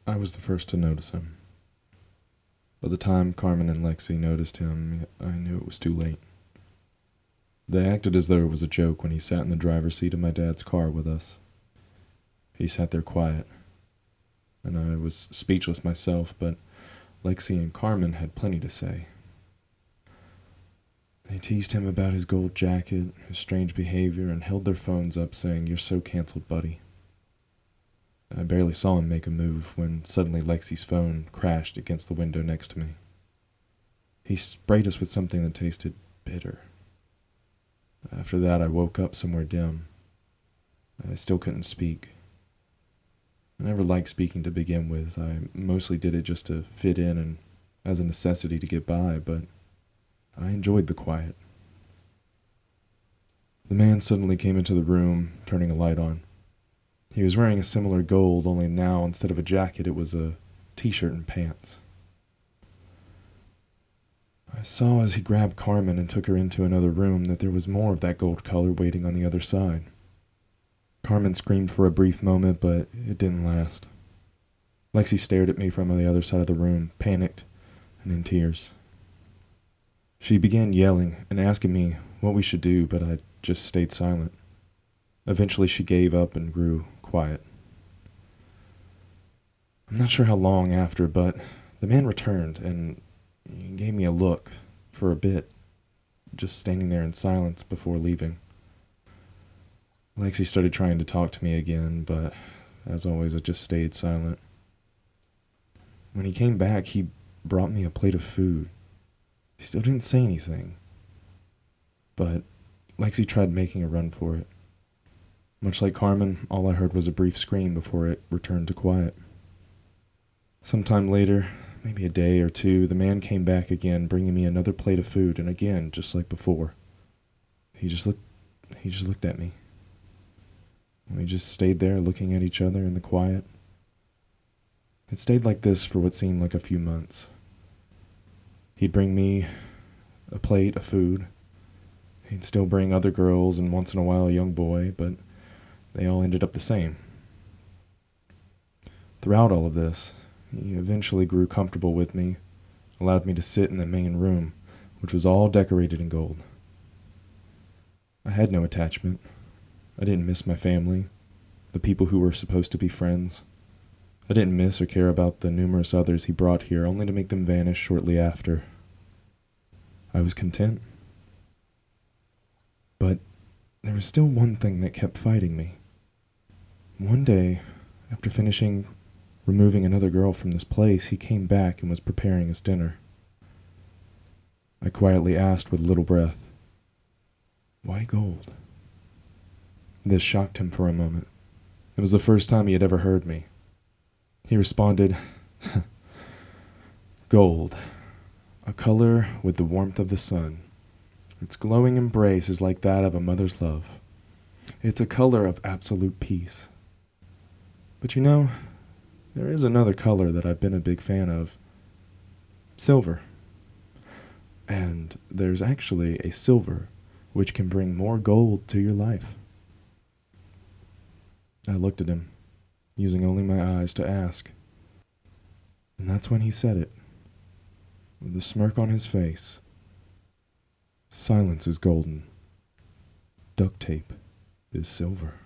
I was the first to notice him. By the time Carmen and Lexi noticed him, I knew it was too late. They acted as though it was a joke when he sat in the driver's seat of my dad's car with us. He sat there quiet, and I was speechless myself, but Lexi and Carmen had plenty to say. They teased him about his gold jacket, his strange behavior, and held their phones up saying, "You're so canceled, buddy." I barely saw him make a move when suddenly Lexi's phone crashed against the window next to me. He sprayed us with something that tasted bitter. After that, I woke up somewhere dim. I still couldn't speak. I never liked speaking to begin with. I mostly did it just to fit in and as a necessity to get by, but I enjoyed the quiet. The man suddenly came into the room, turning a light on. He was wearing a similar gold, only now instead of a jacket, it was a t-shirt and pants. I saw as he grabbed Carmen and took her into another room that there was more of that gold color waiting on the other side. Carmen screamed for a brief moment, but it didn't last. Lexi stared at me from the other side of the room, panicked and in tears. She began yelling and asking me what we should do, but I just stayed silent. Eventually she gave up and grew quiet. I'm not sure how long after, but the man returned and he gave me a look for a bit, just standing there in silence before leaving. Lexi started trying to talk to me again, but as always, I just stayed silent. When he came back, he brought me a plate of food. He still didn't say anything, but Lexi tried making a run for it. Much like Carmen, all I heard was a brief scream before it returned to quiet. Sometime later, maybe a day or two, the man came back again, bringing me another plate of food, and again, just like before, he just looked at me. We just stayed there looking at each other in the quiet. It stayed like this for what seemed like a few months. He'd bring me a plate of food. He'd still bring other girls and once in a while a young boy, but they all ended up the same. Throughout all of this, he eventually grew comfortable with me, allowed me to sit in the main room, which was all decorated in gold. I had no attachment. I didn't miss my family, the people who were supposed to be friends. I didn't miss or care about the numerous others he brought here, only to make them vanish shortly after. I was content. But there was still one thing that kept fighting me. One day, after finishing removing another girl from this place, he came back and was preparing his dinner. I quietly asked with little breath, "Why gold?" This shocked him for a moment. It was the first time he had ever heard me. He responded, "Gold, a color with the warmth of the sun. Its glowing embrace is like that of a mother's love. It's a color of absolute peace. But you know, there is another color that I've been a big fan of. Silver. And there's actually a silver which can bring more gold to your life." I looked at him, using only my eyes to ask. And that's when he said it, with a smirk on his face. "Silence is golden. Duct tape is silver."